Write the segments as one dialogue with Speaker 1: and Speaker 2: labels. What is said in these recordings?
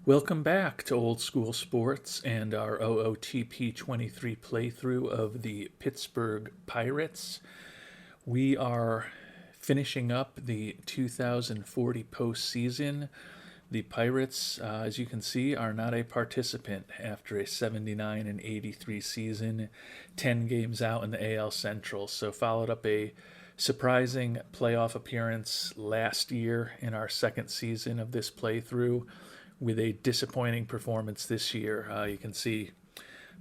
Speaker 1: Welcome back to Old School Sports and our OOTP 23 playthrough of the Pittsburgh Pirates. We are finishing up the 2040 postseason. The Pirates, as you can see, are not a participant after a 79 and 83 season, 10 games out in the AL Central. So, followed up a surprising playoff appearance last year in our second season of this playthrough with a disappointing performance this year. You can see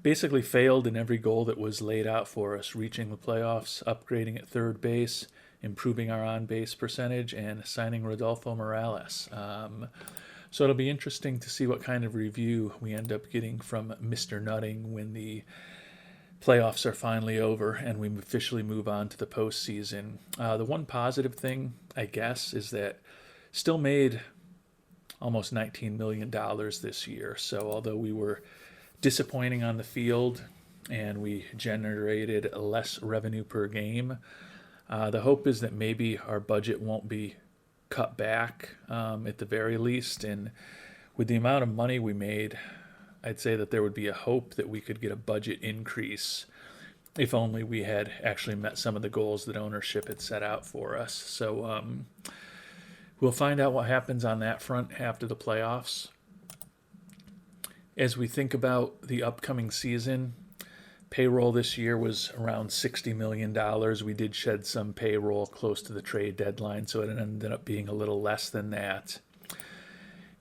Speaker 1: basically failed in every goal that was laid out for us, reaching the playoffs, upgrading at third base, improving our on base percentage, and signing Rodolfo Morales. So it'll be interesting to see what kind of review we end up getting from Mr. Nutting when the playoffs are finally over and we officially move on to the postseason. The one positive thing, I guess, is that still made almost $19 million this year. So although we were disappointing on the field and we generated less revenue per game, the hope is that maybe our budget won't be cut back at the very least. And with the amount of money we made, I'd say that there would be a hope that we could get a budget increase if only we had actually met some of the goals that ownership had set out for us. So we'll find out what happens on that front after the playoffs. As we think about the upcoming season, payroll this year was around $60 million. We did shed some payroll close to the trade deadline, so it ended up being a little less than that.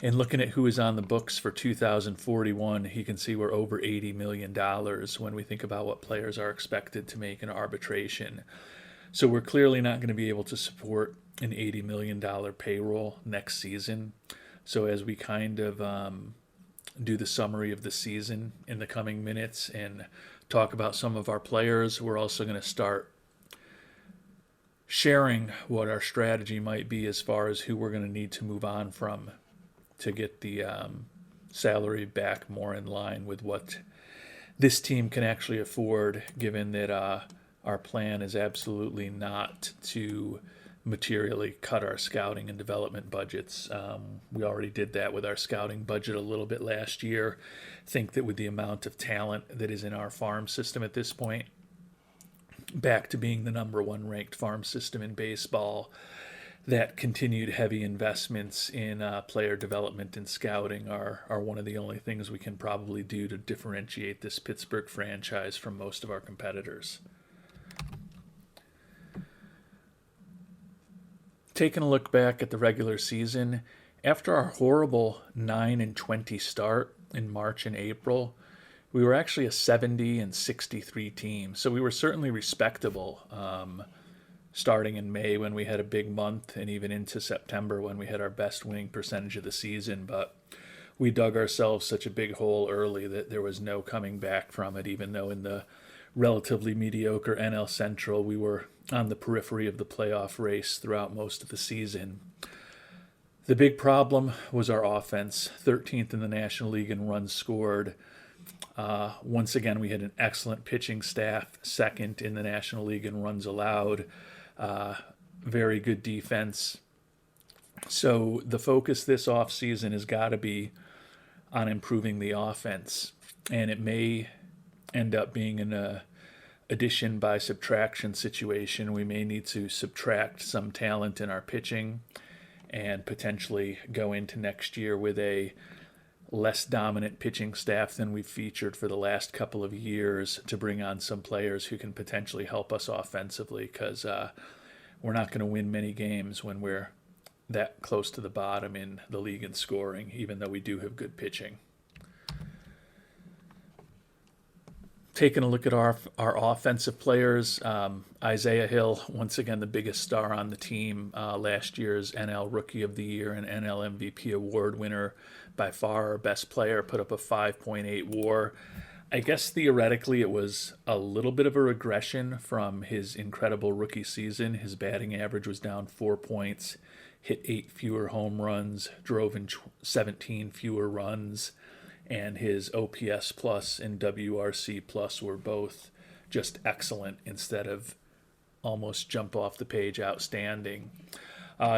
Speaker 1: And looking at who is on the books for 2041, you can see we're over $80 million when we think about what players are expected to make in arbitration. So we're clearly not going to be able to support an $80 million payroll next season. So as we kind of do the summary of the season in the coming minutes and talk about some of our players, we're also going to start sharing what our strategy might be as far as who we're going to need to move on from to get the salary back more in line with what this team can actually afford, given that our plan is absolutely not to materially cut our scouting and development budgets. We already did that with our scouting budget a little bit last year. I think that with the amount of talent that is in our farm system at this point, back to being the number one ranked farm system in baseball, that continued heavy investments in player development and scouting are one of the only things we can probably do to differentiate this Pittsburgh franchise from most of our competitors. Taking a look back at the regular season, after our horrible 9-20 start in March and April, we were actually a 70-63 team. So we were certainly respectable starting in May when we had a big month and even into September when we had our best winning percentage of the season. But we dug ourselves such a big hole early that there was no coming back from it, even though in the relatively mediocre NL Central we were on the periphery of the playoff race throughout most of the season. The big problem was our offense, 13th in the National League in runs scored. Once again, we had an excellent pitching staff, second in the National League in runs allowed. Very good defense. So the focus this offseason has got to be on improving the offense. And it may end up being an addition by subtraction situation. We may need to subtract some talent in our pitching and potentially go into next year with a less dominant pitching staff than we've featured for the last couple of years to bring on some players who can potentially help us offensively, because we're not going to win many games when we're that close to the bottom in the league in scoring, even though we do have good pitching. Taking a look at our offensive players, Isaiah Hill, once again the biggest star on the team, last year's NL Rookie of the Year and NL MVP award winner, by far our best player, put up a 5.8 WAR. I guess theoretically it was a little bit of a regression from his incredible rookie season. His batting average was down 4 points, hit 8 fewer home runs, drove in 17 fewer runs, and his OPS plus and WRC plus were both just excellent instead of almost jump off the page outstanding.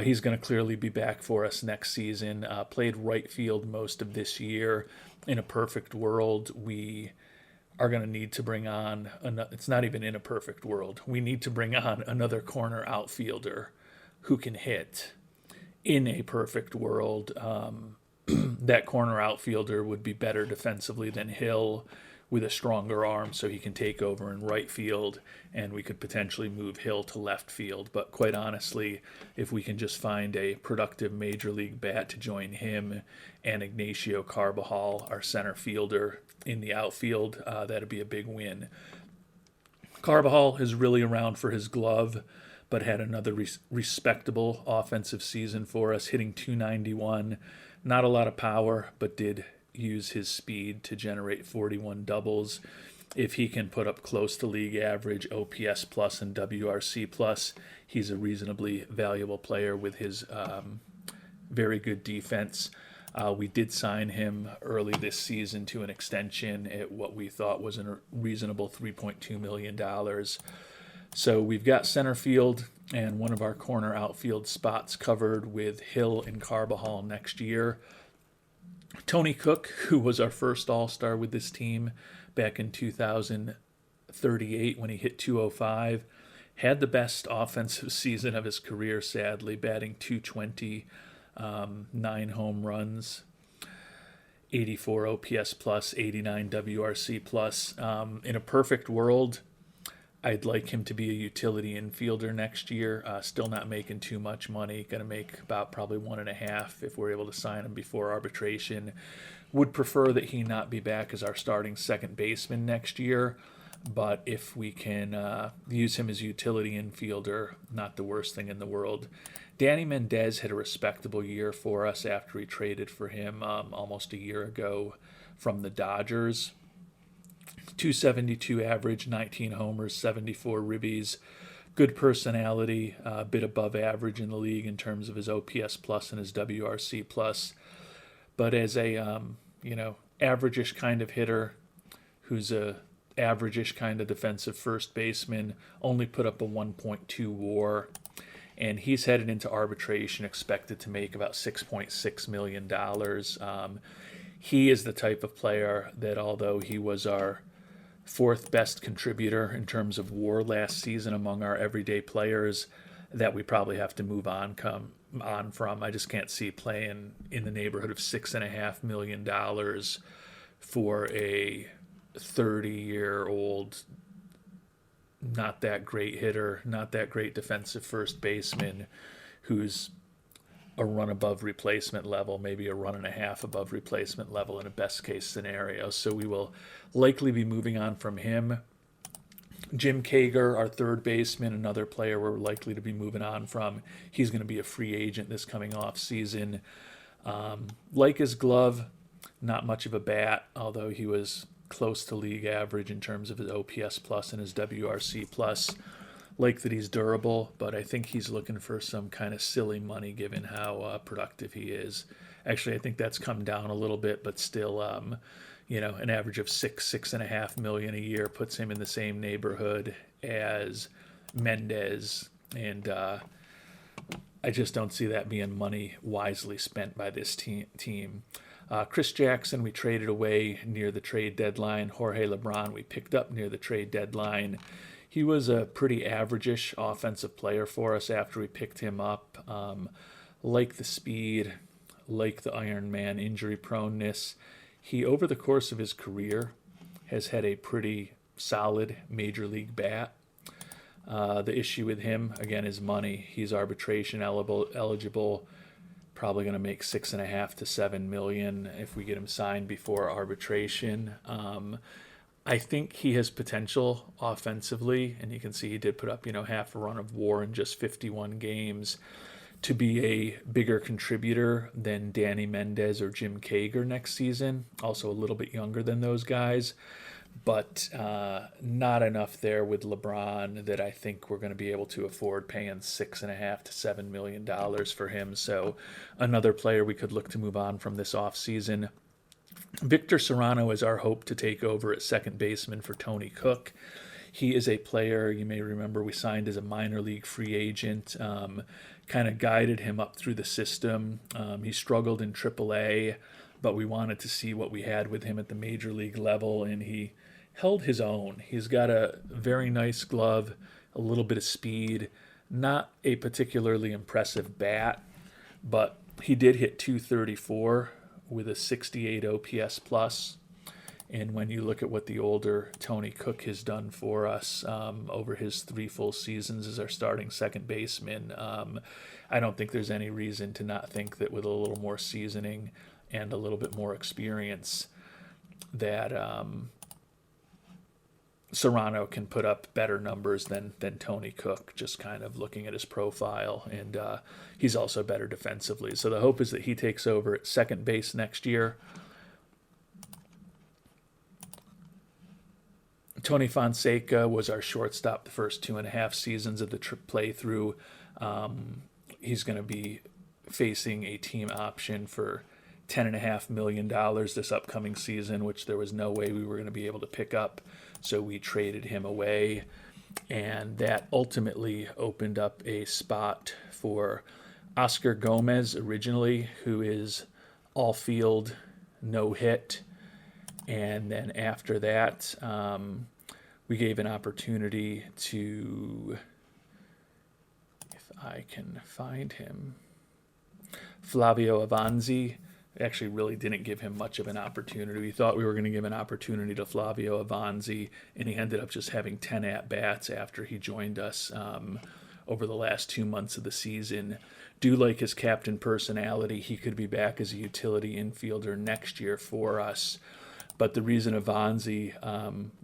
Speaker 1: He's going to clearly be back for us next season. Played right field most of this year. In a perfect world, we are going to need to bring on, it's not even in a perfect world, we need to bring on another corner outfielder who can hit. In a perfect world, that corner outfielder would be better defensively than Hill with a stronger arm, so he can take over in right field, and we could potentially move Hill to left field. But quite honestly, if we can just find a productive major league bat to join him and Ignacio Carbajal, our center fielder, in the outfield, that'd be a big win. Carbajal is really around for his glove, but had another respectable offensive season for us, hitting .291. Not a lot of power, but did use his speed to generate 41 doubles. If he can put up close to league average OPS plus and WRC plus, he's a reasonably valuable player with his very good defense. We did sign him early this season to an extension at what we thought was a reasonable $3.2 million. So we've got center field and one of our corner outfield spots covered with Hill and Carbajal next year. Tony Cook, who was our first All-Star with this team back in 2038 when he hit .205, had the best offensive season of his career, sadly, batting .220, 9 home runs, 84 OPS plus, 89 WRC plus. In a perfect world, I'd like him to be a utility infielder next year. Still not making too much money. Going to make about probably 1.5 if we're able to sign him before arbitration. Would prefer that he not be back as our starting second baseman next year. But if we can use him as utility infielder, not the worst thing in the world. Danny Mendez had a respectable year for us after we traded for him almost a year ago from the Dodgers. .272 average, 19 homers, 74 ribbies. Good personality, a bit above average in the league in terms of his OPS plus and his WRC plus. But as a average-ish kind of hitter, who's a average-ish kind of defensive first baseman, only put up a 1.2 WAR, and he's headed into arbitration, expected to make about $6.6 million. He is the type of player that, although he was our fourth best contributor in terms of WAR last season among our everyday players, that we probably have to move on from. I just can't see playing in the neighborhood of $6.5 million for a 30-year-old, not that great hitter, not that great defensive first baseman who's a run above replacement level, maybe a run and a half above replacement level in a best case scenario. So we will likely be moving on from him. Jim Kager, our third baseman, another player we're likely to be moving on from. He's going to be a free agent this coming off season. Like his glove, not much of a bat, although he was close to league average in terms of his OPS plus and his WRC plus. Like that he's durable, but I think he's looking for some kind of silly money given how productive he is. Actually, I think that's come down a little bit, but still, an average of $6.5 million a year puts him in the same neighborhood as Mendez, and I just don't see that being money wisely spent by this team. Chris Jackson, we traded away near the trade deadline. Jorge Lebron, we picked up near the trade deadline. He was a pretty average-ish offensive player for us after we picked him up. Like the speed, like the Iron Man injury proneness, he, over the course of his career, has had a pretty solid major league bat. The issue with him, again, is money. He's arbitration eligible, probably going to make $6.5 to $7 million if we get him signed before arbitration. I think he has potential offensively, and you can see he did put up, half a run of WAR in just 51 games, to be a bigger contributor than Danny Mendez or Jim Kager next season. Also a little bit younger than those guys, but not enough there with LeBron that I think we're going to be able to afford paying $6.5 to $7 million for him. So another player we could look to move on from this offseason. Victor Serrano is our hope to take over at second baseman for Tony Cook. He is a player, you may remember, we signed as a minor league free agent, kind of guided him up through the system. He struggled in AAA, but we wanted to see what we had with him at the major league level, and he held his own. He's got a very nice glove, a little bit of speed, not a particularly impressive bat, but he did hit 234 with a 68 OPS plus. And when you look at what the older Tony Cook has done for us over his 3 full seasons as our starting second baseman, I don't think there's any reason to not think that with a little more seasoning and a little bit more experience that Serrano can put up better numbers than Tony Cook, just kind of looking at his profile. And he's also better defensively. So the hope is that he takes over at second base next year. Tony Fonseca was our shortstop the first 2.5 seasons of the playthrough. He's going to be facing a team option for $10.5 million this upcoming season, which there was no way we were going to be able to pick up. So we traded him away, and that ultimately opened up a spot for Oscar Gomez originally, who is all field, no hit. And then after that, we gave an opportunity to, if I can find him, Flavio Avanzi. Actually really didn't give him much of an opportunity. We thought we were going to give an opportunity to Flavio Avanzi, and he ended up just having 10 at-bats after he joined us over the last 2 months of the season. Do like his captain personality. He could be back as a utility infielder next year for us. But the reason Avanzi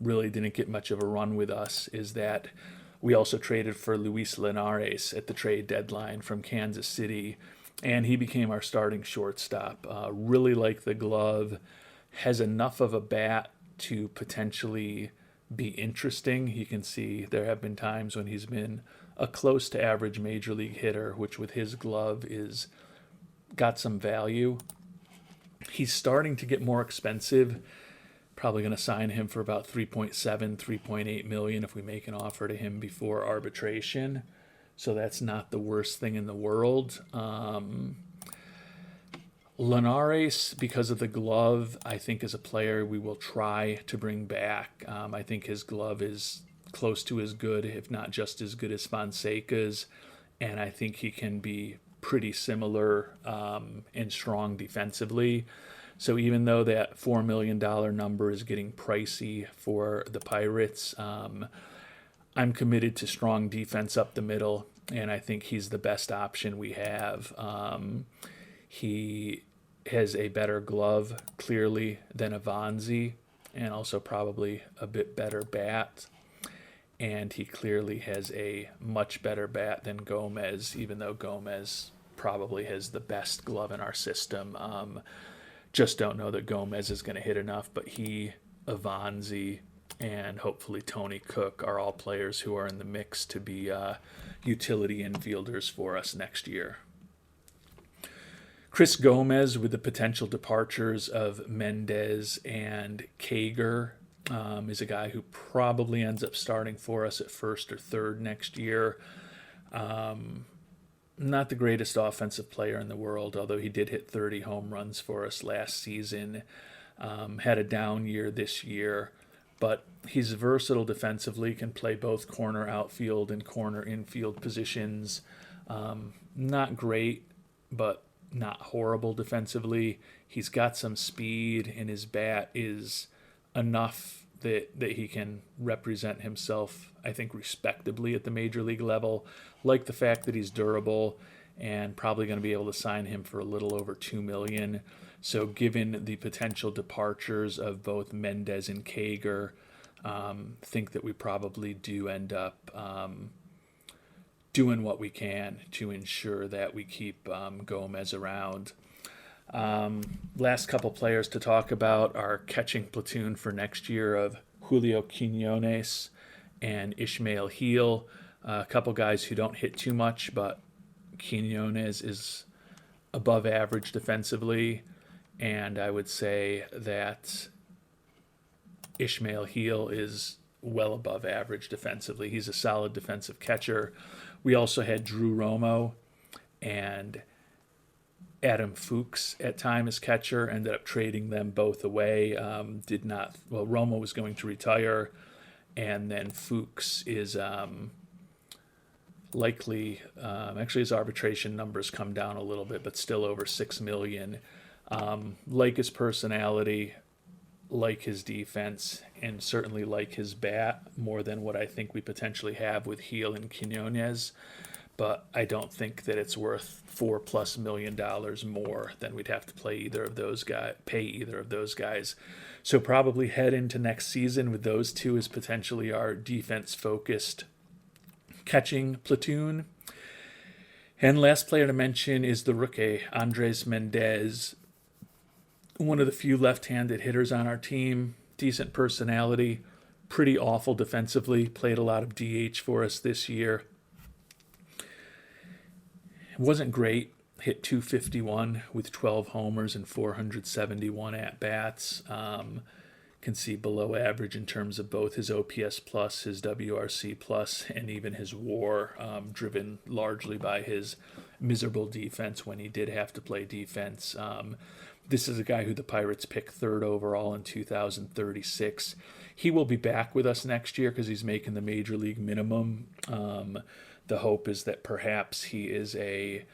Speaker 1: really didn't get much of a run with us is that we also traded for Luis Linares at the trade deadline from Kansas City, and he became our starting shortstop. Really like the glove, has enough of a bat to potentially be interesting. You can see there have been times when he's been a close to average major league hitter, which with his glove is got some value. He's starting to get more expensive. Probably going to sign him for about 3.7, 3.8 million if we make an offer to him before arbitration. So that's not the worst thing in the world. Linares, because of the glove, I think is a player we will try to bring back. I think his glove is close to as good, if not just as good as Fonseca's. And I think he can be pretty similar and strong defensively. So even though that $4 million number is getting pricey for the Pirates, I'm committed to strong defense up the middle, and I think he's the best option we have. He has a better glove, clearly, than Avanzi, and also probably a bit better bat. And he clearly has a much better bat than Gomez, even though Gomez probably has the best glove in our system. Just don't know that Gomez is going to hit enough, but he, Avanzi, and hopefully Tony Cook are all players who are in the mix to be utility infielders for us next year. Chris Gomez, with the potential departures of Mendez and Kager, is a guy who probably ends up starting for us at first or third next year. Not the greatest offensive player in the world, although he did hit 30 home runs for us last season. Had a down year this year, but he's versatile defensively, can play both corner outfield and corner infield positions. Not great, but not horrible defensively. He's got some speed, and his bat is enough that he can represent himself, I think, respectably at the major league level. Like the fact that he's durable, and probably going to be able to sign him for a little over $2 million. So given the potential departures of both Mendez and Kager, think that we probably do end up doing what we can to ensure that we keep Gomez around. Last couple players to talk about are catching platoon for next year of Julio Quinones and Ishmael Heel. A couple guys who don't hit too much, but Quinones is above average defensively, and I would say that Ishmael Heel is well above average defensively. He's a solid defensive catcher. We also had Drew Romo and Adam Fuchs at time as catcher. Ended up trading them both away. Romo was going to retire, and then Fuchs is likely, actually his arbitration numbers come down a little bit, but still over $6 million. Like his personality, like his defense, and certainly like his bat more than what I think we potentially have with Heel and Quinones. But I don't think that it's worth $4+ million more than we'd have to pay either of those guys. So probably head into next season with those two as potentially our defense-focused catching platoon. And last player to mention is the rookie, Andres Mendez, one of the few left-handed hitters on our team. Decent personality, pretty awful defensively, played a lot of DH for us this year. Wasn't great, hit .251 with 12 homers and 471 at-bats. Can see below average in terms of both his OPS plus, his WRC plus, and even his WAR, driven largely by his miserable defense when he did have to play defense. This is a guy who the Pirates picked 3rd overall in 2036. He will be back with us next year because he's making the major league minimum. The hope is that perhaps he is a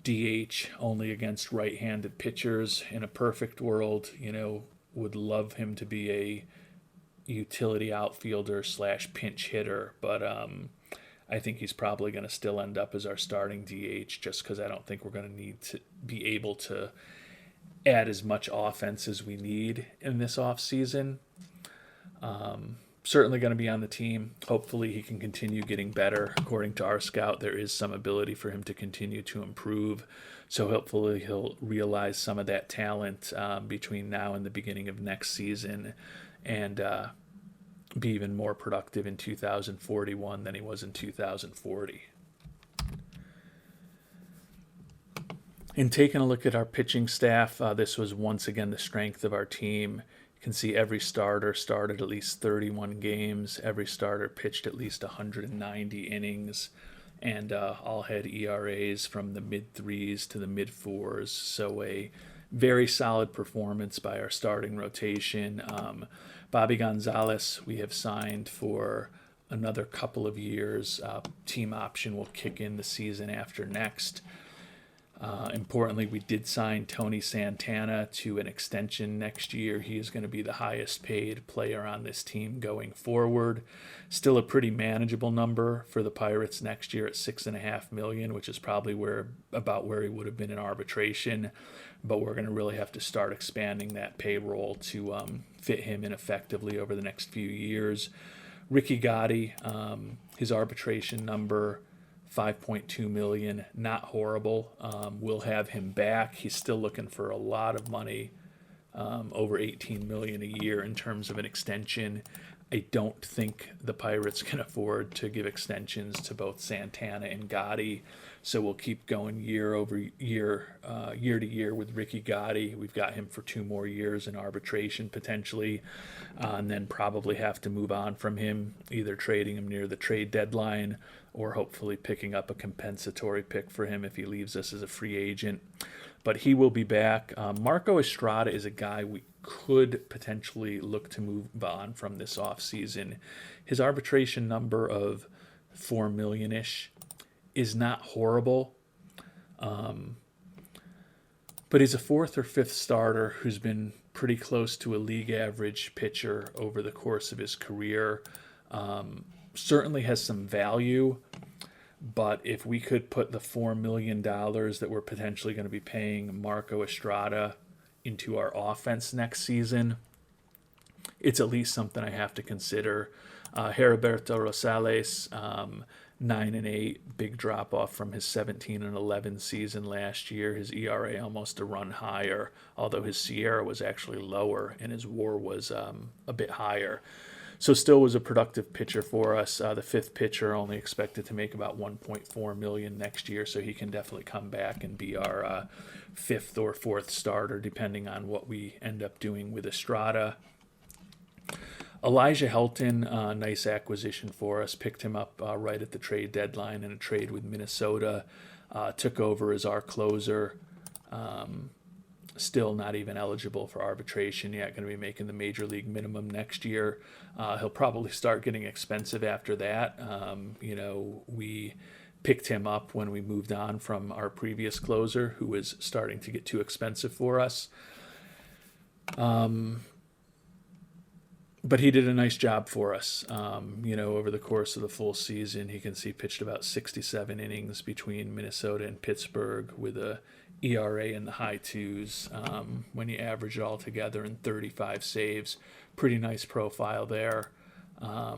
Speaker 1: DH only against right-handed pitchers. In a perfect world, would love him to be a utility outfielder / pinch hitter, but I think he's probably going to still end up as our starting DH just because I don't think we're going to need to be able to add as much offense as we need in this offseason. Certainly going to be on the team. Hopefully he can continue getting better. According to our scout, there is some ability for him to continue to improve. So hopefully he'll realize some of that talent between now and the beginning of next season and be even more productive in 2041 than he was in 2040. In taking a look at our pitching staff, this was once again the strength of our team. You can see every starter started at least 31 games. Every starter pitched at least 190 innings. And all had ERAs from the mid-3s to the mid-4s. So a very solid performance by our starting rotation. Bobby Gonzalez we have signed for another couple of years. Team option will kick in the season after next. Importantly, we did sign Tony Santana to an extension next year. He is going to be the highest paid player on this team going forward. Still a pretty manageable number for the Pirates next year at $6.5 million, which is probably about where he would have been in arbitration. But we're going to really have to start expanding that payroll to fit him in effectively over the next few years. Ricky Gotti, his arbitration number, $5.2 million, not horrible. We'll have him back. He's still looking for a lot of money, over $18 million a year in terms of an extension. I don't think the Pirates can afford to give extensions to both Santana and Gotti, so we'll keep going year to year with Ricky Gotti. We've got him for 2 more years in arbitration potentially, and then probably have to move on from him, either trading him near the trade deadline or hopefully picking up a compensatory pick for him if he leaves us as a free agent. But he will be back. Marco Estrada is a guy we could potentially look to move on from this offseason. His arbitration number of $4 million-ish is not horrible. But he's a 4th or 5th starter who's been pretty close to a league average pitcher over the course of his career. Certainly has some value, but if we could put the $4 million that we're potentially going to be paying Marco Estrada into our offense next season, it's at least something I have to consider. Heriberto Rosales, 9-8, big drop off from his 17-11 season last year. His ERA almost a run higher, although his Sierra was actually lower and his WAR was a bit higher. So still was a productive pitcher for us. The 5th pitcher only expected to make about $1.4 million next year, so he can definitely come back and be our 5th or 4th starter, depending on what we end up doing with Estrada. Elijah Helton, nice acquisition for us. Picked him up right at the trade deadline in a trade with Minnesota. Took over as our closer. Still not even eligible for arbitration yet. Going to be making the major league minimum next year. He'll probably start getting expensive after that. We picked him up when we moved on from our previous closer, who was starting to get too expensive for us. But he did a nice job for us. Over the course of the full season, he pitched about 67 innings between Minnesota and Pittsburgh with a ERA in the high twos when you average it all together, and 35 saves. Pretty nice profile there.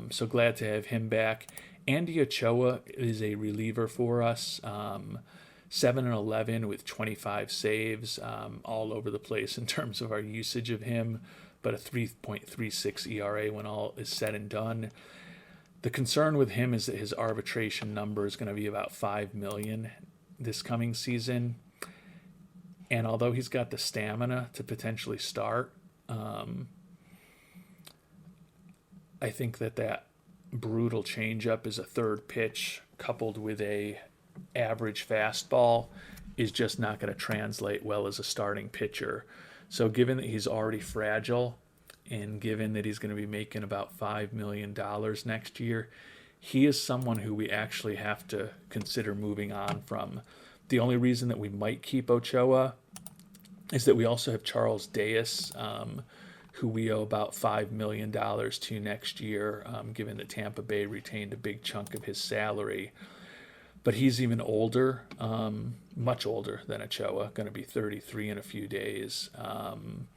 Speaker 1: So glad to have him back. Andy Ochoa is a reliever for us. 7-11 with 25 saves, all over the place in terms of our usage of him, but a 3.36 ERA when all is said and done. The concern with him is that his arbitration number is going to be about $5 million this coming season. And although he's got the stamina to potentially start, I think that brutal changeup is a third pitch coupled with a average fastball is just not going to translate well as a starting pitcher. So given that he's already fragile and given that he's going to be making about $5 million next year, he is someone who we actually have to consider moving on from. The only reason that we might keep Ochoa is that we also have Charles Deas, who we owe about $5 million to next year, given that Tampa Bay retained a big chunk of his salary. But he's even older, much older than Ochoa, going to be 33 in a few days. And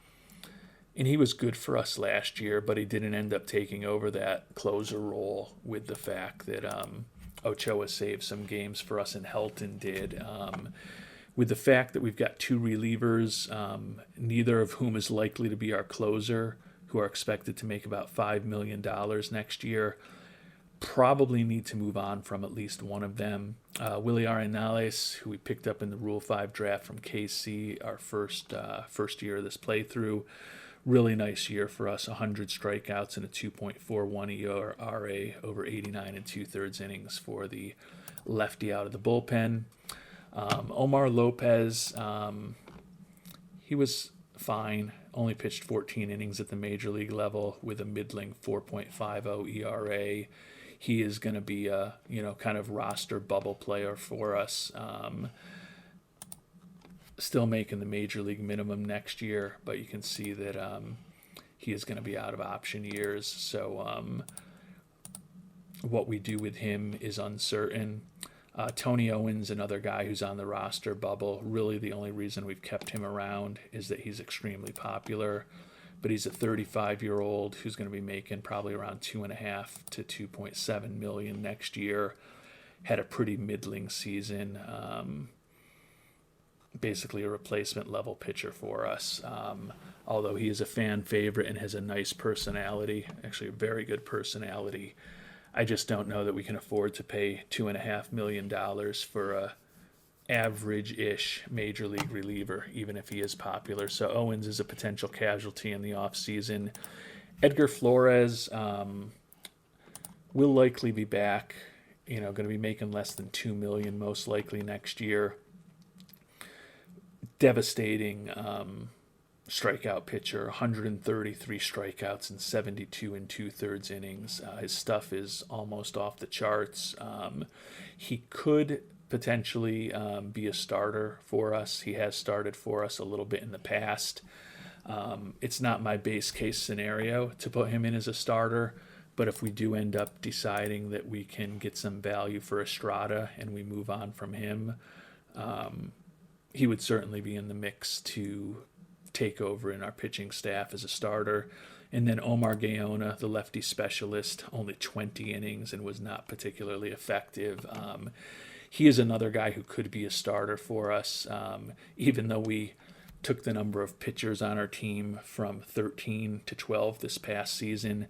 Speaker 1: he was good for us last year, but he didn't end up taking over that closer role with the fact that Ochoa saved some games for us and Helton did. With the fact that we've got two relievers, neither of whom is likely to be our closer, who are expected to make about $5 million next year, probably need to move on from at least one of them. Willie Arenales, who we picked up in the Rule 5 draft from KC, our first year of this playthrough. Really nice year for us, 100 strikeouts and a 2.41 ERA over 89 and 2/3 innings for the lefty out of the bullpen. Omar Lopez, he was fine, only pitched 14 innings at the major league level with a middling 4.50 ERA. He is going to be a, kind of roster bubble player for us. Still making the major league minimum next year, but you can see that he is going to be out of option years. So what we do with him is uncertain. Tony Owens, another guy who's on the roster bubble. Really the only reason we've kept him around is that he's extremely popular. But he's a 35-year-old who's going to be making probably around $2.5 to $2.7 million next year. Had a pretty middling season. Basically a replacement level pitcher for us. Although he is a fan favorite and has a nice personality, actually a very good personality. I just don't know that we can afford to pay $2.5 million for a average-ish major league reliever, even if he is popular. So Owens is a potential casualty in the offseason. Edgar Flores will likely be back, going to be making less than $2 million most likely next year. Devastating strikeout pitcher, 133 strikeouts in 72 and 2/3 innings. His stuff is almost off the charts. He could potentially be a starter for us. He has started for us a little bit in the past. It's not my base case scenario to put him in as a starter, but if we do end up deciding that we can get some value for Estrada and we move on from him, he would certainly be in the mix to take over in our pitching staff as a starter. And then Omar Gaona, the lefty specialist, only 20 innings and was not particularly effective. He is another guy who could be a starter for us, even though we took the number of pitchers on our team from 13 to 12 this past season.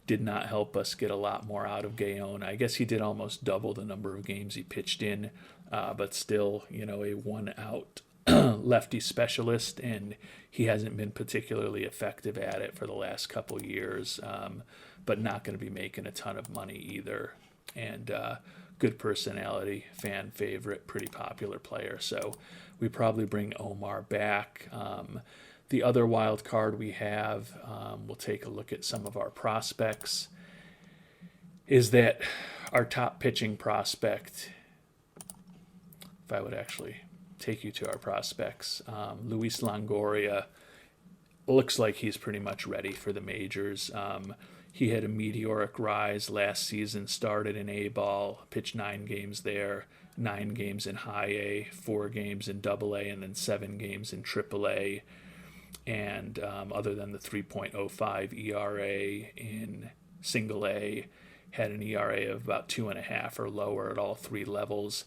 Speaker 1: Did not help us get a lot more out of Gaona. I guess he did almost double the number of games he pitched in, but still, a one-out lefty specialist, and he hasn't been particularly effective at it for the last couple years, but not going to be making a ton of money either. And good personality, fan favorite, pretty popular player. So we probably bring Omar back. The other wild card we have, we'll take a look at some of our prospects, is that our top pitching prospect, if I would actually take you to our prospects, Luis Longoria, looks like he's pretty much ready for the majors. He had a meteoric rise last season, started in A-ball, pitched 9 games there, 9 games in high A, 4 games in double A, and then 7 games in triple A. And other than the 3.05 ERA in single A, had an ERA of about 2.5 or lower at all 3 levels.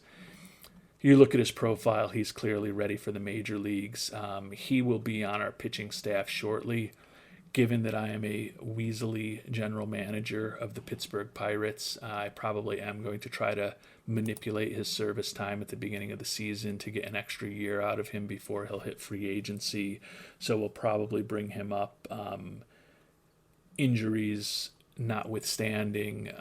Speaker 1: You look at his profile, he's clearly ready for the major leagues. He will be on our pitching staff shortly. Given that I am a weaselly general manager of the Pittsburgh Pirates, I probably am going to try to manipulate his service time at the beginning of the season to get an extra year out of him before he'll hit free agency. So we'll probably bring him up, injuries notwithstanding,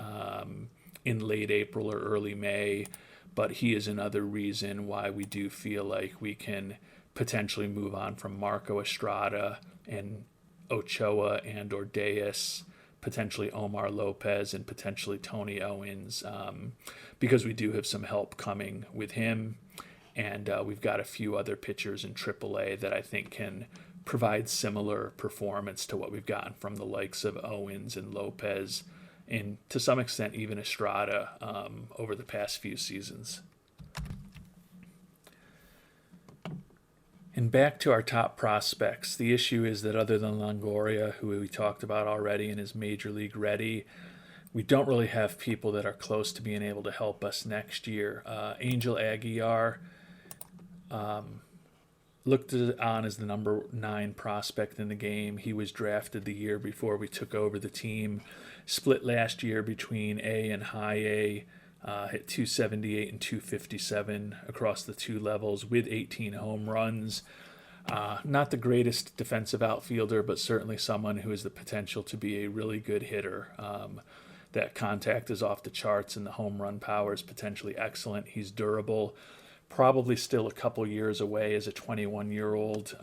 Speaker 1: in late April or early May. But he is another reason why we do feel like we can potentially move on from Marco Estrada and Ochoa and or Deus, potentially Omar Lopez, and potentially Tony Owens, because we do have some help coming with him. And we've got a few other pitchers in AAA that I think can provide similar performance to what we've gotten from the likes of Owens and Lopez, and to some extent even Estrada over the past few seasons. And back to our top prospects, the issue is that other than Longoria, who we talked about already and is major league ready, we don't really have people that are close to being able to help us next year. Angel Aguilar looked on as the number 9 prospect in the game. He was drafted the year before we took over the team, split last year between A and high A, hit 278 and 257 across the 2 levels with 18 home runs. Not the greatest defensive outfielder, but certainly someone who has the potential to be a really good hitter. That contact is off the charts and the home run power is potentially excellent. He's durable, probably still a couple years away as a 21-year-old.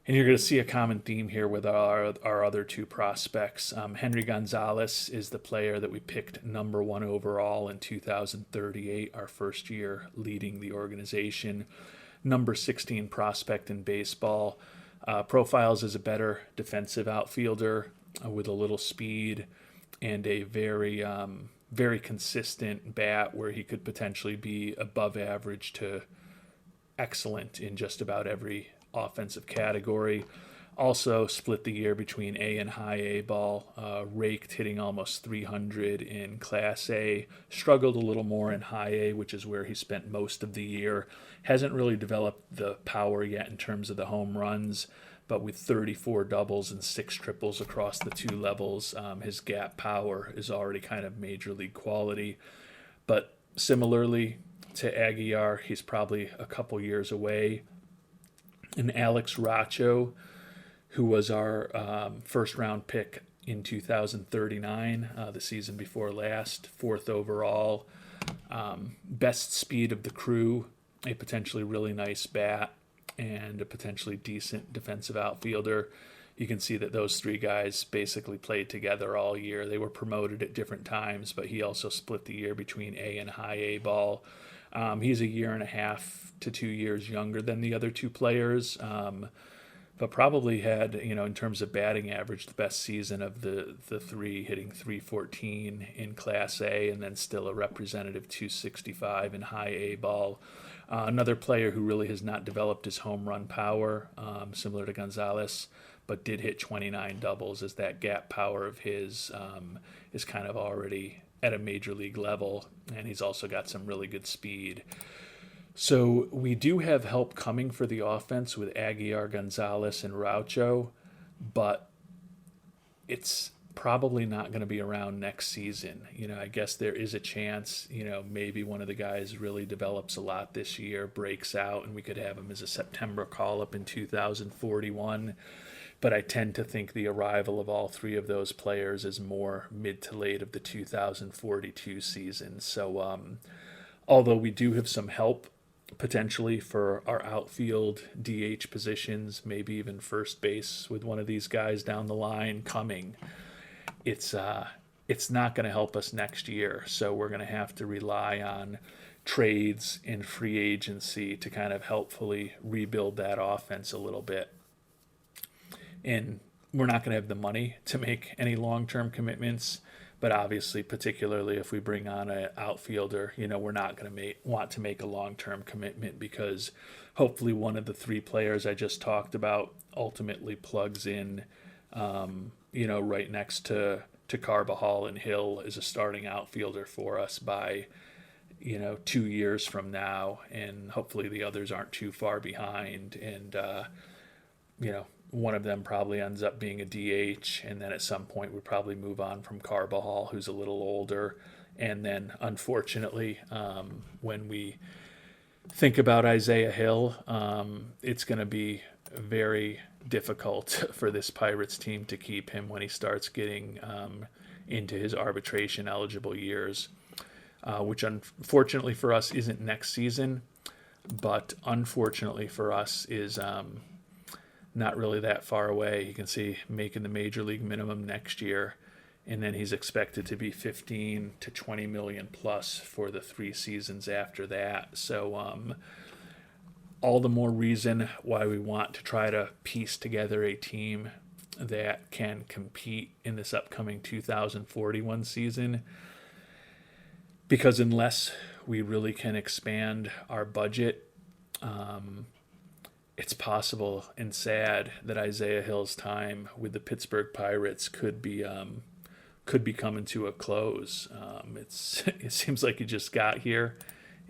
Speaker 1: And you're going to see a common theme here with our other 2 prospects. Henry Gonzalez is the player that we picked number 1 overall in 2038, our first year leading the organization. Number 16 prospect in baseball. Profiles as a better defensive outfielder with a little speed and a very, very consistent bat where he could potentially be above average to excellent in just about every offensive category. Also split the year between A and high A ball, raked, hitting almost 300 in Class A, struggled a little more in high A, which is where he spent most of the year. Hasn't really developed the power yet in terms of the home runs, but with 34 doubles and 6 triples across the 2 levels, his gap power is already kind of major league quality. But similarly to Aguilar, he's probably a couple years away. And Alex Racho, who was our first-round pick in 2039, the season before last, 4th overall. Best speed of the crew, a potentially really nice bat, and a potentially decent defensive outfielder. You can see that those 3 guys basically played together all year. They were promoted at different times, but he also split the year between A and high A ball. He's a year and a half to 2 years younger than the other 2 players, but probably had, in terms of batting average, the best season of the 3, hitting 314 in Class A and then still a representative 265 in high A ball. Another player who really has not developed his home run power, similar to Gonzalez, but did hit 29 doubles, as that gap power of his is kind of already at a major league level, and he's also got some really good speed. So we do have help coming for the offense with Aguilar, Gonzalez, and Raucho, but it's probably not going to be around next season. I guess there is a chance, maybe one of the guys really develops a lot this year, breaks out, and we could have him as a September call up in 2041. But I tend to think the arrival of all three of those players is more mid to late of the 2042 season. So, although we do have some help potentially for our outfield DH positions, maybe even first base with one of these guys down the line coming, it's not going to help us next year. So we're going to have to rely on trades and free agency to kind of helpfully rebuild that offense a little bit. And we're not going to have the money to make any long-term commitments. But obviously, particularly if we bring on an outfielder, we're not going to want to make a long-term commitment, because hopefully one of the three players I just talked about ultimately plugs in, right next to Carbajal and Hill as a starting outfielder for us by, 2 years from now. And hopefully the others aren't too far behind. And, one of them probably ends up being a DH, and then at some point we probably move on from Carbajal, who's a little older. And then, unfortunately, when we think about Isaiah Hill, it's going to be very difficult for this Pirates team to keep him when he starts getting into his arbitration eligible years, which unfortunately for us isn't next season, but unfortunately for us is not really that far away. You can see making the major league minimum next year, and then he's expected to be 15 to 20 million plus for the 3 seasons after that. So all the more reason why we want to try to piece together a team that can compete in this upcoming 2041 season, because unless we really can expand our budget, it's possible and sad that Isaiah Hill's time with the Pittsburgh Pirates could be coming to a close. It seems like he just got here,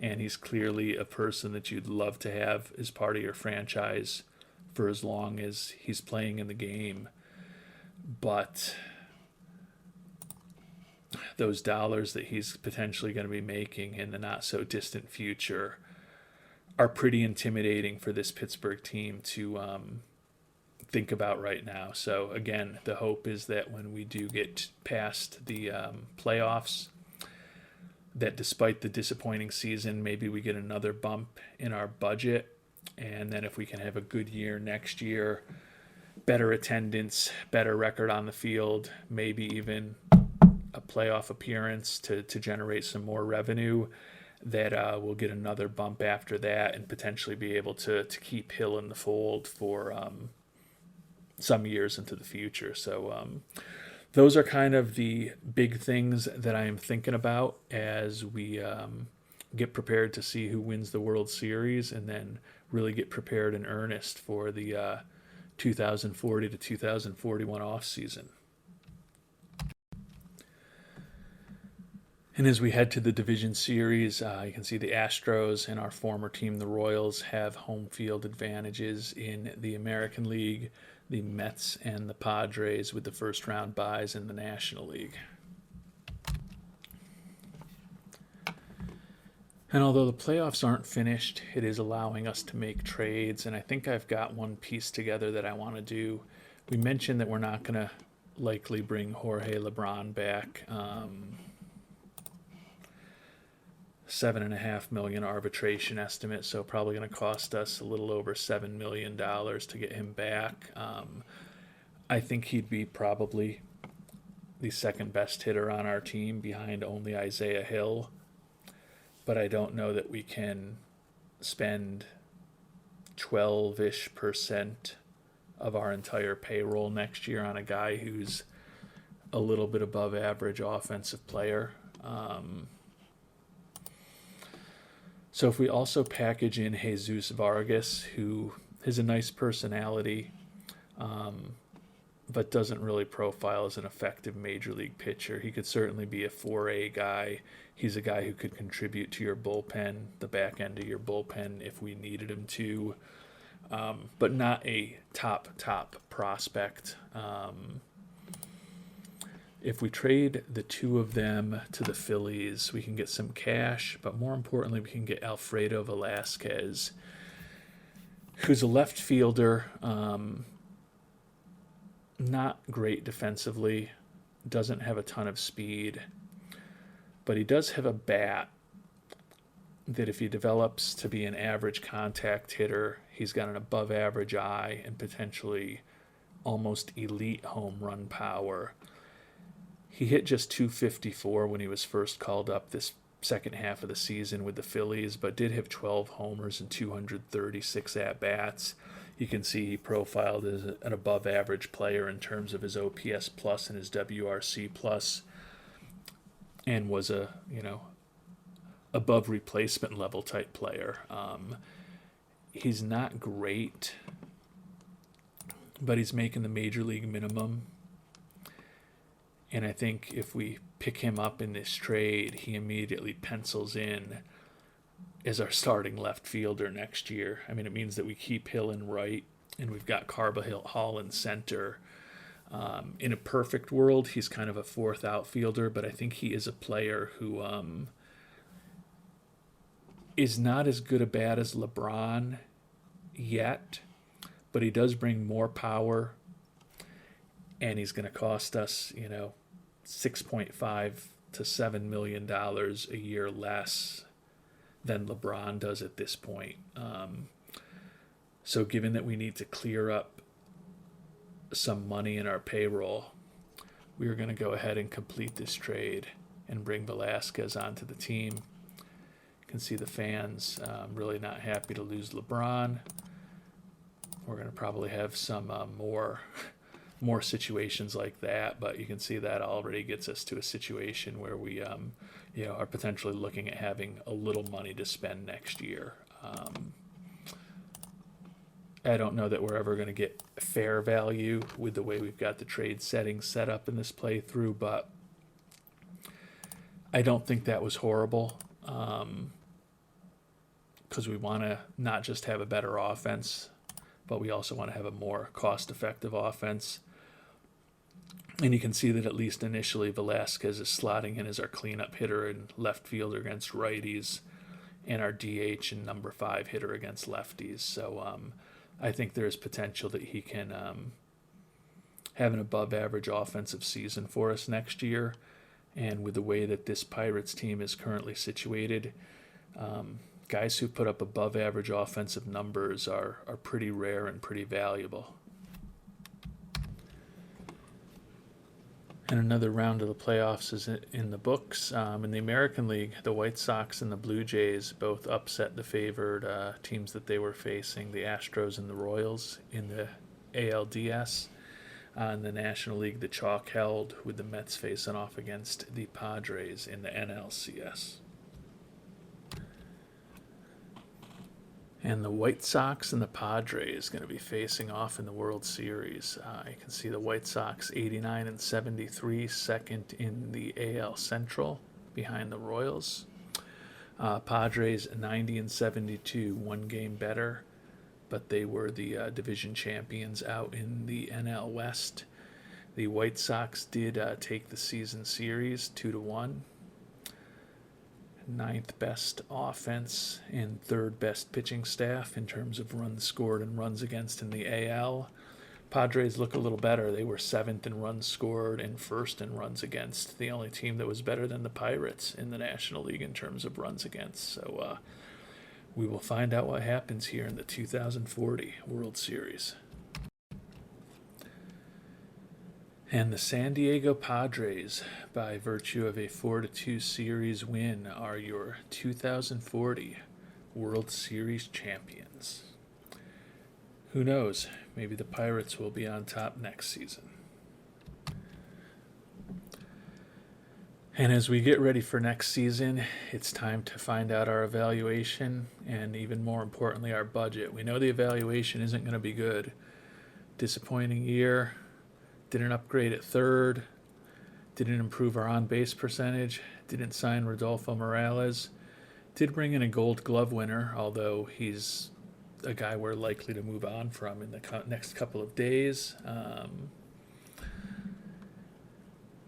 Speaker 1: and he's clearly a person that you'd love to have as part of your franchise for as long as he's playing in the game. But those dollars that he's potentially going to be making in the not so distant future are pretty intimidating for this Pittsburgh team to think about right now. So again, the hope is that when we do get past the playoffs, that despite the disappointing season, maybe we get another bump in our budget. And then if we can have a good year next year, better attendance, better record on the field, maybe even a playoff appearance to generate some more revenue, that we'll get another bump after that and potentially be able to keep Hill in the fold for some years into the future. So those are kind of the big things that I am thinking about as we get prepared to see who wins the World Series, and then really get prepared in earnest for the 2040 to 2041 off season. And as we head to the division series, you can see the Astros and our former team, the Royals, have home field advantages in the American League. The Mets and the Padres with the first round byes in the National League. And although the playoffs aren't finished, it is allowing us to make trades. And I think I've got one piece together that I want to do. We mentioned that we're not going to likely bring Jorge LeBron back. $7.5 million arbitration estimate, so probably going to cost us a little over $7 million to get him back. I think he'd be probably the second best hitter on our team behind only Isaiah Hill, but I don't know that we can spend 12-ish% of our entire payroll next year on a guy who's a little bit above average offensive player. So if we also package in Jesus Vargas, who has a nice personality, but doesn't really profile as an effective major league pitcher, he could certainly be a 4A guy. He's a guy who could contribute to your bullpen, the back end of your bullpen if we needed him to, but not a top prospect. If we trade the two of them to the Phillies, we can get some cash, but more importantly, we can get Alfredo Velasquez, who's a left fielder, not great defensively, doesn't have a ton of speed, but he does have a bat that if he develops to be an average contact hitter, he's got an above average eye and potentially almost elite home run power. He hit just 254 when he was first called up this second half of the season with the Phillies, but did have 12 homers and 236 at-bats. You can see he profiled as an above-average player in terms of his OPS plus and his WRC plus, and was a above replacement level type player. He's not great, but he's making the major league minimum. And I think if we pick him up in this trade, he immediately pencils in as our starting left fielder next year. I mean, it means that we keep Hill in right, and we've got Hall in center. In a perfect world, he's kind of a fourth outfielder, but I think he is a player who is not as good a bat as LeBron yet, but he does bring more power, and he's going to cost us, $6.5 to $7 million a year less than LeBron does at this point. So given that we need to clear up some money in our payroll, we are going to go ahead and complete this trade and bring Velasquez onto the team. You can see the fans really not happy to lose LeBron. We're going to probably have some more situations like that, but you can see that already gets us to a situation where we are potentially looking at having a little money to spend next year. I don't know that we're ever going to get fair value with the way we've got the trade settings set up in this playthrough, but I don't think that was horrible, because we want to not just have a better offense, but we also want to have a more cost-effective offense. And you can see that at least initially Velasquez is slotting in as our cleanup hitter and left fielder against righties, and our DH and number 5 hitter against lefties. So I think there's potential that he can have an above-average offensive season for us next year. And with the way that this Pirates team is currently situated, guys who put up above-average offensive numbers are pretty rare and pretty valuable. And another round of the playoffs is in the books. In the American League, the White Sox and the Blue Jays both upset the favored teams that they were facing, the Astros and the Royals, in the ALDS. In the National League, the chalk held with the Mets facing off against the Padres in the NLCS. And the White Sox and the Padres going to be facing off in the World Series. You can see the White Sox 89 and 73, second in the AL Central behind the Royals. Padres 90 and 72, one game better, but they were the division champions out in the NL West. The White Sox did take the season series 2-1. Ninth best offense and third best pitching staff in terms of runs scored and runs against in the AL. Padres look a little better. They were 7th in runs scored and 1st in runs against. The only team that was better than the Pirates in the National League in terms of runs against. So we will find out what happens here in the 2040 World Series. And the San Diego Padres, by virtue of a 4-2 series win, are your 2040 World Series champions. Who knows? Maybe the Pirates will be on top next season. And as we get ready for next season, it's time to find out our evaluation and, even more importantly, our budget. We know the evaluation isn't going to be good. Disappointing year. Didn't upgrade at third, didn't improve our on-base percentage, didn't sign Rodolfo Morales, did bring in a Gold Glove winner, although he's a guy we're likely to move on from in the next couple of days.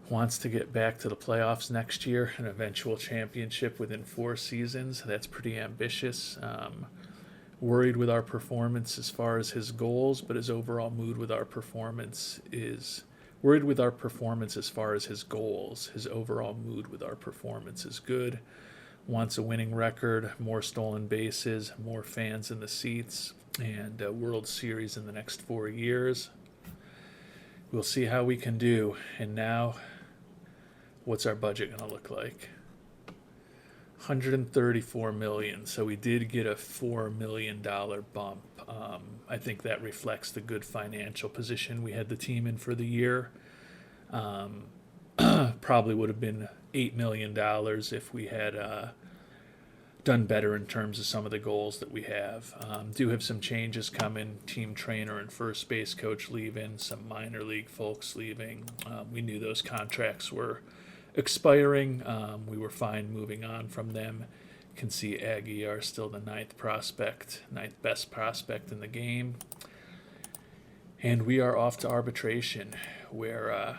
Speaker 1: Wants to get back to the playoffs next year, an eventual championship within 4 seasons. That's pretty ambitious. Worried with our performance as far as his goals, but his overall mood with our performance is worried with our performance as far as his goals. His overall mood with our performance is good. Wants a winning record, more stolen bases, more fans in the seats, and a World Series in the next 4 years. We'll see how we can do. And now, what's our budget going to look like? 134 million. So we did get a $4 million bump. I think that reflects the good financial position we had the team in for the year. Probably would have been $8 million if we had done better in terms of some of the goals that we have. Do have some changes coming. Team trainer and first base coach leaving. Some minor league folks leaving. We knew those contracts were expiring. We were fine moving on from them. You can see Aguilar still the ninth best prospect in the game. And we are off to arbitration, where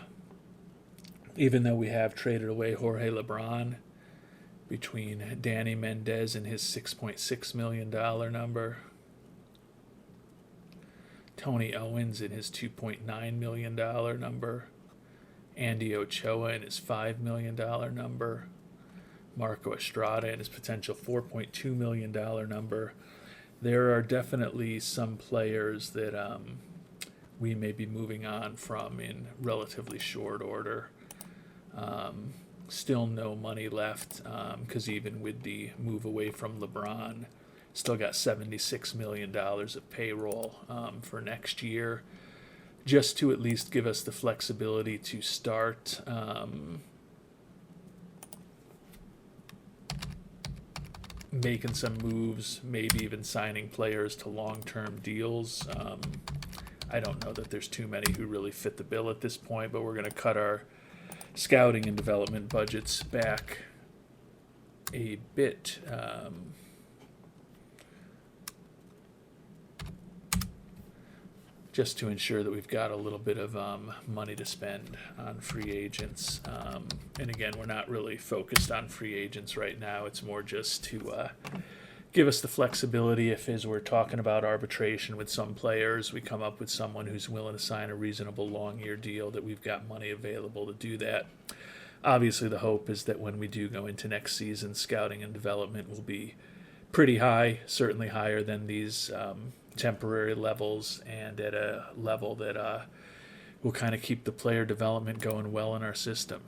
Speaker 1: even though we have traded away Jorge LeBron, between Danny Mendez and his $6.6 million number, Tony Owens and his $2.9 million number, Andy Ochoa and his $5 million number, Marco Estrada and his potential $4.2 million number. There are definitely some players that we may be moving on from in relatively short order. Still no money left, because even with the move away from LeBron, still got $76 million of payroll for next year, just to at least give us the flexibility to start making some moves, maybe even signing players to long-term deals. I don't know that there's too many who really fit the bill at this point, but we're going to cut our scouting and development budgets back a bit. Just to ensure that we've got a little bit of money to spend on free agents. And again, we're not really focused on free agents right now. It's more just to give us the flexibility if, as we're talking about arbitration with some players, we come up with someone who's willing to sign a reasonable long-year deal, that we've got money available to do that. Obviously, the hope is that when we do go into next season, scouting and development will be pretty high, certainly higher than these temporary levels, and at a level that will kind of keep the player development going well in our system.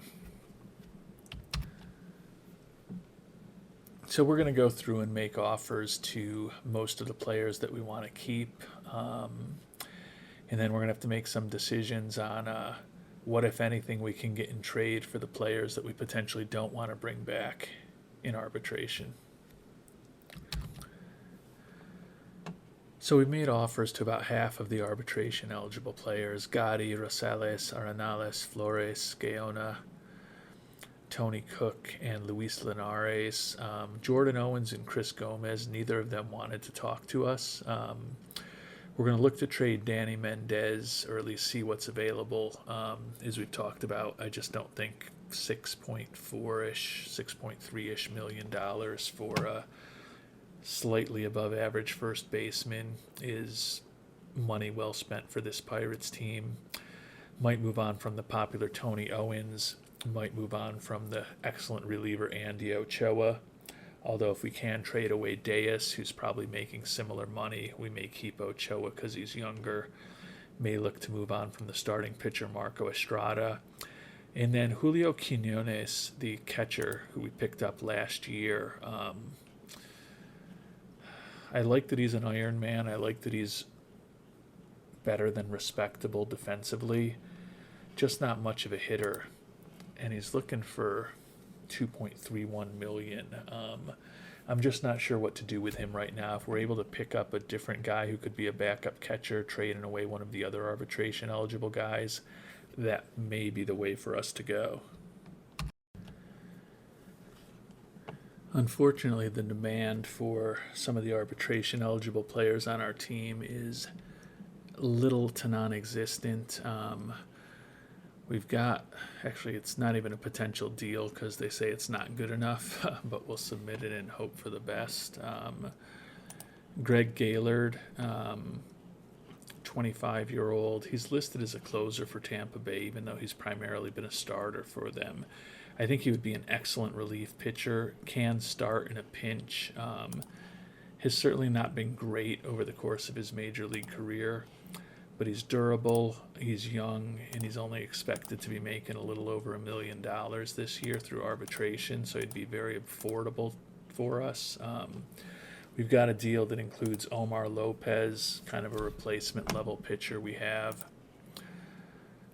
Speaker 1: So we're going to go through and make offers to most of the players that we want to keep. And then we're going to have to make some decisions on what, if anything, we can get in trade for the players that we potentially don't want to bring back in arbitration. So we've made offers to about half of the arbitration-eligible players: Gotti, Rosales, Arenales, Flores, Gaona, Tony Cook, and Luis Linares. Jordan Owens and Chris Gomez, neither of them wanted to talk to us. We're going to look to trade Danny Mendez, or at least see what's available. As we've talked about, I just don't think $6.3-ish million for a slightly above average first baseman is money well spent for this Pirates team. Might move on from the popular Tony Owens. Might move on from the excellent reliever Andy Ochoa. Although if we can trade away Deus, who's probably making similar money, we may keep Ochoa because he's younger. May look to move on from the starting pitcher Marco Estrada. And then Julio Quinones, the catcher who we picked up last year. I like that he's an Iron Man. I like that he's better than respectable defensively. Just not much of a hitter. And he's looking for $2.31 million. I'm just not sure what to do with him right now. If we're able to pick up a different guy who could be a backup catcher, trading away one of the other arbitration eligible guys, that may be the way for us to go. Unfortunately, the demand for some of the arbitration eligible players on our team is little to non-existent. We've got, actually, it's not even a potential deal because they say it's not good enough, but we'll submit it and hope for the best. Greg Gaylord, 25-year-old. He's listed as a closer for Tampa Bay, even though he's primarily been a starter for them. I think he would be an excellent relief pitcher, can start in a pinch. Has certainly not been great over the course of his major league career, but he's durable, he's young, and he's only expected to be making a little over $1 million this year through arbitration, so he'd be very affordable for us. We've got a deal that includes Omar Lopez, kind of a replacement level pitcher we have.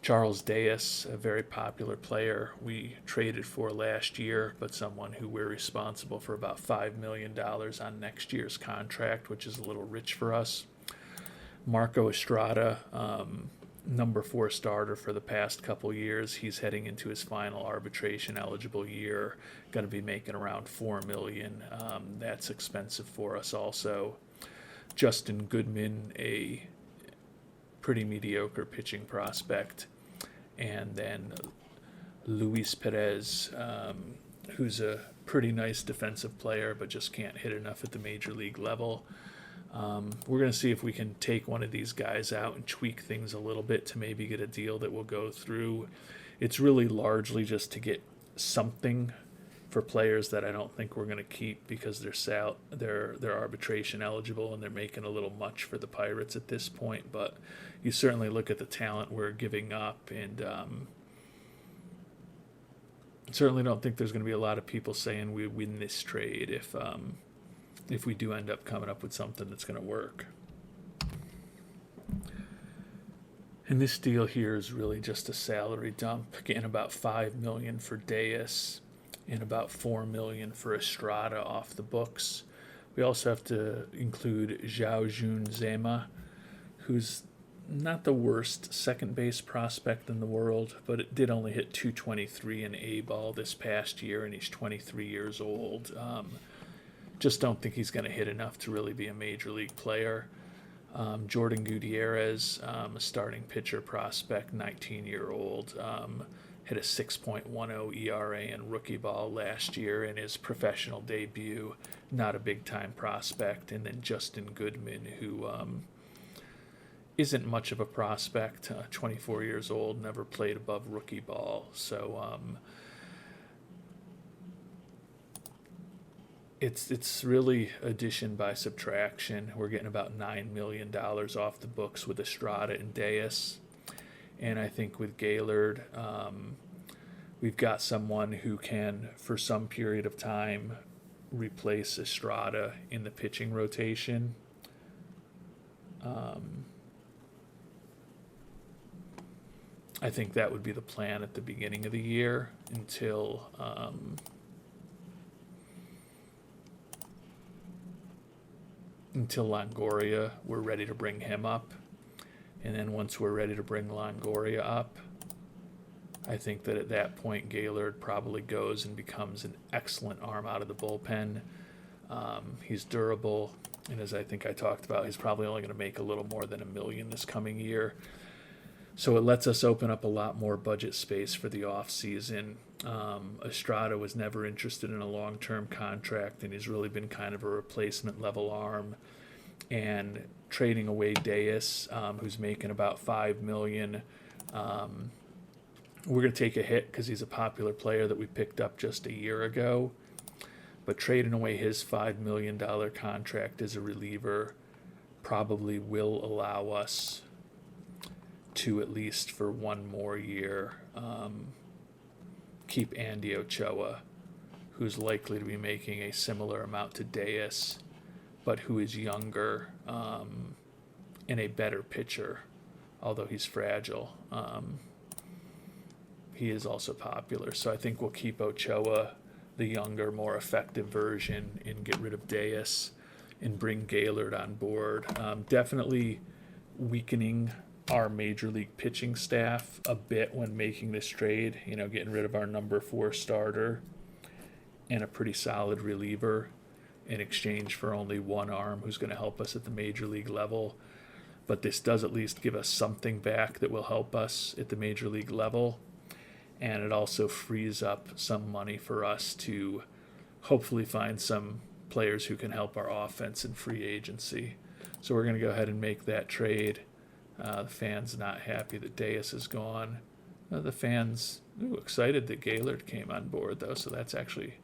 Speaker 1: Charles Deas, a very popular player we traded for last year, but someone who we're responsible for about $5 million on next year's contract, which is a little rich for us. Marco Estrada, number 4 starter for the past couple years. He's heading into his final arbitration eligible year, going to be making around $4 million. That's expensive for us also. Justin Goodman, a pretty mediocre pitching prospect. And then Luis Perez, who's a pretty nice defensive player, but just can't hit enough at the major league level. We're going to see if we can take one of these guys out and tweak things a little bit to maybe get a deal that will go through. It's really largely just to get something for players that I don't think we're going to keep because they're arbitration eligible and they're making a little much for the Pirates at this point. But you certainly look at the talent we're giving up, and certainly don't think there's going to be a lot of people saying we win this trade if we do end up coming up with something that's going to work. And this deal here is really just a salary dump, getting about $5 million for Deas and about $4 million for Estrada off the books. We also have to include Zhao Jun Zema, who's not the worst second base prospect in the world, but it did only hit .223 in A-ball this past year, and he's 23 years old. Just don't think he's going to hit enough to really be a major league player. Jordan Gutierrez, a starting pitcher prospect, 19-year-old, hit a 6.10 ERA in rookie ball last year in his professional debut. Not a big-time prospect. And then Justin Goodman, who isn't much of a prospect, 24 years old, never played above rookie ball. So it's really addition by subtraction. We're getting about $9 million off the books with Estrada and Deas. And I think with Gaylord, we've got someone who can, for some period of time, replace Estrada in the pitching rotation. I think that would be the plan at the beginning of the year until Longoria, we're ready to bring him up. And then once we're ready to bring Longoria up, I think that at that point Gaylord probably goes and becomes an excellent arm out of the bullpen. He's durable, and as I think I talked about, he's probably only going to make a little more than $1 million this coming year. So it lets us open up a lot more budget space for the offseason. Estrada was never interested in a long-term contract, and he's really been kind of a replacement level arm. And trading away Deas, who's making about $5 million, we're going to take a hit because he's a popular player that we picked up just a year ago. But trading away his $5 million contract as a reliever probably will allow us to, at least for one more year, keep Andy Ochoa, who's likely to be making a similar amount to Deas, but who is younger and a better pitcher, although he's fragile. He is also popular. So I think we'll keep Ochoa, the younger, more effective version, and get rid of Deas and bring Gaylord on board. Definitely weakening our major league pitching staff a bit when making this trade, getting rid of our number 4 starter and a pretty solid reliever in exchange for only one arm who's going to help us at the major league level. But this does at least give us something back that will help us at the major league level. and it also frees up some money for us to hopefully find some players who can help our offense in free agency. So we're going to go ahead and make that trade. The fans not happy that Deus is gone. The fans excited that Gaylord came on board, though, so that's actually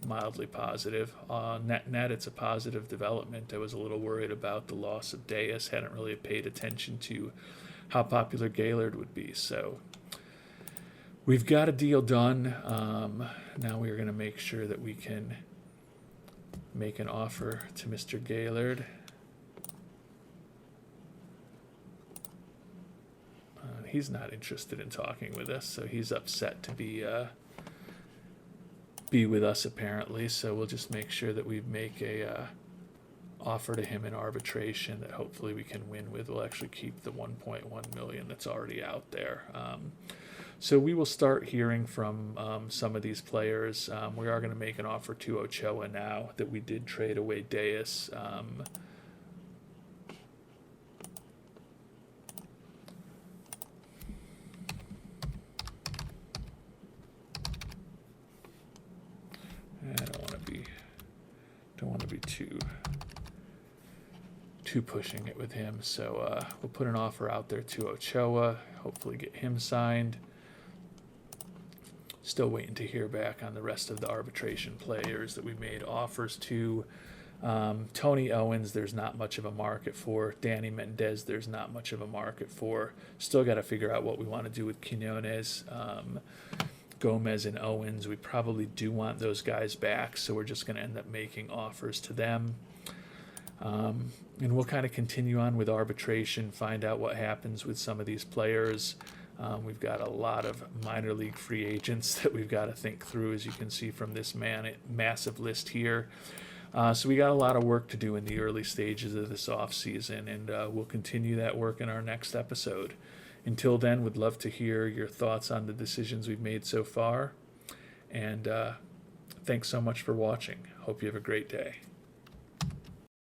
Speaker 1: mildly positive. Net, it's a positive development. I was a little worried about the loss of Deus. Hadn't really paid attention to how popular Gaylord would be. So we've got a deal done. Now we're going to make sure that we can make an offer to Mr. Gaylord. He's not interested in talking with us, so he's upset to be with us apparently. So we'll just make sure that we make a offer to him in arbitration that hopefully we can win with. We'll actually keep the 1.1 million that's already out there. So we will start hearing from some of these players. We are going to make an offer to Ochoa now that we did trade away Deus. I don't want to be too pushing it with him. So we'll put an offer out there to Ochoa. Hopefully get him signed. Still waiting to hear back on the rest of the arbitration players that we made offers to. Tony Owens, there's not much of a market for. Danny Mendez, there's not much of a market for. Still got to figure out what we want to do with Quinones. Gomez and Owens, we probably do want those guys back, so we're just going to end up making offers to them. And we'll kind of continue on with arbitration, find out what happens with some of these players. We've got a lot of minor league free agents that we've got to think through, as you can see from this massive list here. So we got a lot of work to do in the early stages of this offseason, and we'll continue that work in our next episode. Until then, would love to hear your thoughts on the decisions we've made so far. And thanks so much for watching. Hope you have a great day.